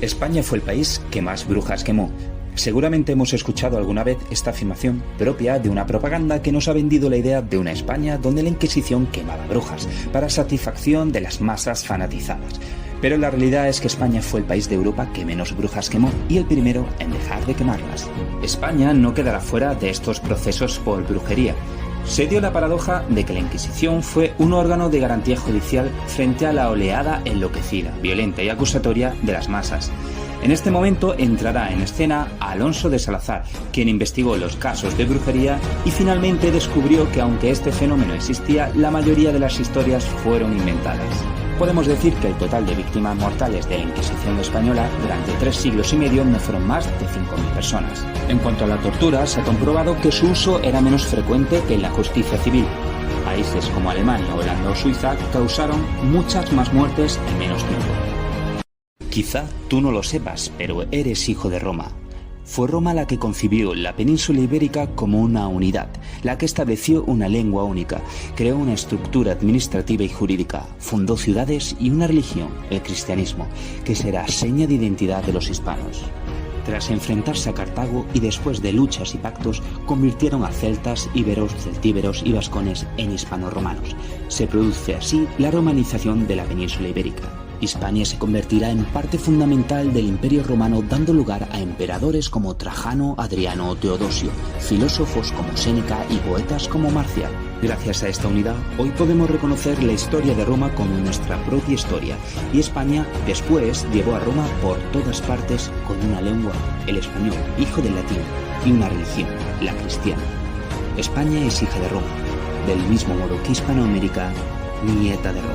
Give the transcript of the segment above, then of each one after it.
España fue el país que más brujas quemó. Seguramente hemos escuchado alguna vez esta afirmación propia de una propaganda que nos ha vendido la idea de una España donde la Inquisición quemaba brujas para satisfacción de las masas fanatizadas. Pero la realidad es que España fue el país de Europa que menos brujas quemó y el primero en dejar de quemarlas. España no quedará fuera de estos procesos por brujería. Se dio la paradoja de que la Inquisición fue un órgano de garantía judicial frente a la oleada enloquecida, violenta y acusatoria de las masas. En este momento entrará en escena Alonso de Salazar, quien investigó los casos de brujería y finalmente descubrió que aunque este fenómeno existía, la mayoría de las historias fueron inventadas. Podemos decir que el total de víctimas mortales de la Inquisición española durante 3 siglos y medio no fueron más de 5.000 personas. En cuanto a la tortura, se ha comprobado que su uso era menos frecuente que en la justicia civil. Países como Alemania, Holanda o Suiza causaron muchas más muertes en menos tiempo. Quizá tú no lo sepas, pero eres hijo de Roma. Fue Roma la que concibió la península ibérica como una unidad, la que estableció una lengua única, creó una estructura administrativa y jurídica, fundó ciudades y una religión, el cristianismo, que será seña de identidad de los hispanos. Tras enfrentarse a Cartago y después de luchas y pactos, convirtieron a celtas, íberos, celtíberos y vascones en hispano-romanos. Se produce así la romanización de la península ibérica. Hispania se convertirá en parte fundamental del Imperio Romano, dando lugar a emperadores como Trajano, Adriano o Teodosio, filósofos como Séneca y poetas como Marcial. Gracias a esta unidad, hoy podemos reconocer la historia de Roma como nuestra propia historia, y España después llevó a Roma por todas partes con una lengua, el español, hijo del latín, y una religión, la cristiana. España es hija de Roma, del mismo modo que Hispanoamérica, nieta de Roma.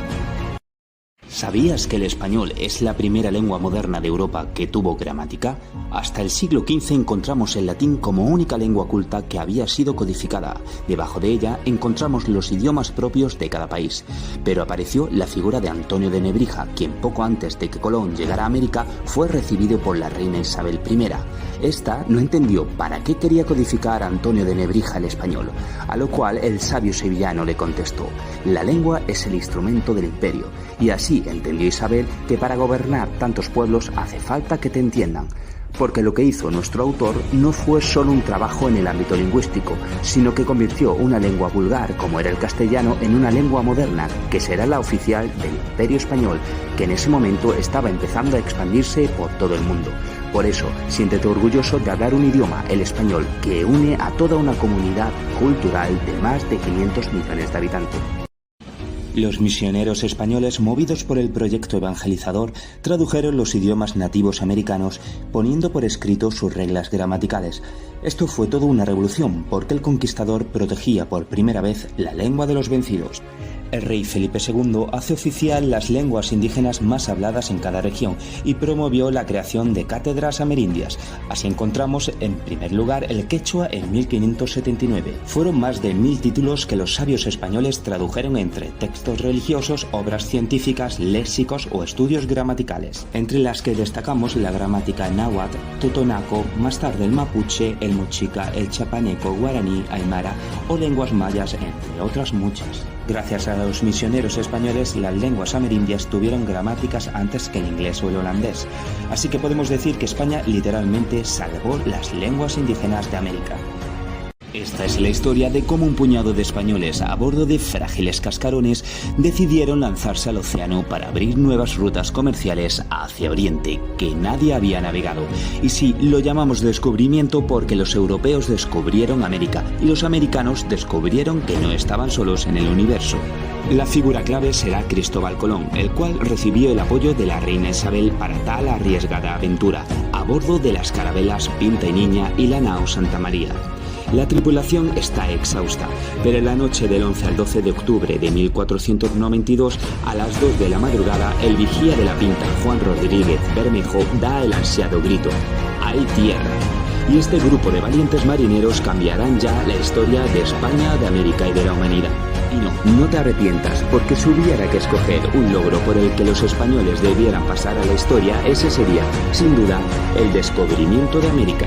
¿Sabías que el español es la primera lengua moderna de Europa que tuvo gramática? Hasta el siglo XV encontramos el latín como única lengua culta que había sido codificada. Debajo de ella encontramos los idiomas propios de cada país. Pero apareció la figura de Antonio de Nebrija, quien poco antes de que Colón llegara a América fue recibido por la reina Isabel I. Esta no entendió para qué quería codificar a Antonio de Nebrija el español, a lo cual el sabio sevillano le contestó: la lengua es el instrumento del imperio, y así entendió Isabel que para gobernar tantos pueblos hace falta que te entiendan, porque lo que hizo nuestro autor no fue solo un trabajo en el ámbito lingüístico, sino que convirtió una lengua vulgar, como era el castellano, en una lengua moderna, que será la oficial del Imperio Español, que en ese momento estaba empezando a expandirse por todo el mundo. Por eso, siéntete orgulloso de hablar un idioma, el español, que une a toda una comunidad cultural de más de 500 millones de habitantes. Los misioneros españoles, movidos por el proyecto evangelizador, tradujeron los idiomas nativos americanos, poniendo por escrito sus reglas gramaticales. Esto fue toda una revolución, porque el conquistador protegía por primera vez la lengua de los vencidos. El rey Felipe II hace oficial las lenguas indígenas más habladas en cada región y promovió la creación de cátedras amerindias. Así encontramos en primer lugar el quechua en 1579. Fueron más de 1000 títulos que los sabios españoles tradujeron entre textos religiosos, obras científicas, léxicos o estudios gramaticales, entre las que destacamos la gramática náhuatl, totonaco, más tarde el mapuche, el mochica, el chapaneco, guaraní, aymara o lenguas mayas, entre otras muchas. Gracias a los misioneros españoles, las lenguas amerindias tuvieron gramáticas antes que el inglés o el holandés. Así que podemos decir que España literalmente salvó las lenguas indígenas de América. Esta es la historia de cómo un puñado de españoles a bordo de frágiles cascarones decidieron lanzarse al océano para abrir nuevas rutas comerciales hacia Oriente que nadie había navegado. Y sí, lo llamamos descubrimiento porque los europeos descubrieron América y los americanos descubrieron que no estaban solos en el universo. La figura clave será Cristóbal Colón, el cual recibió el apoyo de la reina Isabel para tal arriesgada aventura, a bordo de las carabelas Pinta y Niña y la nao Santa María. La tripulación está exhausta, pero en la noche del 11 al 12 de octubre de 1492, a las 2 de la madrugada, el vigía de la Pinta, Juan Rodríguez Bermejo, da el ansiado grito: ¡hay tierra! Y este grupo de valientes marineros cambiarán ya la historia de España, de América y de la humanidad. Y no te arrepientas, porque si hubiera que escoger un logro por el que los españoles debieran pasar a la historia, ese sería, sin duda, el descubrimiento de América.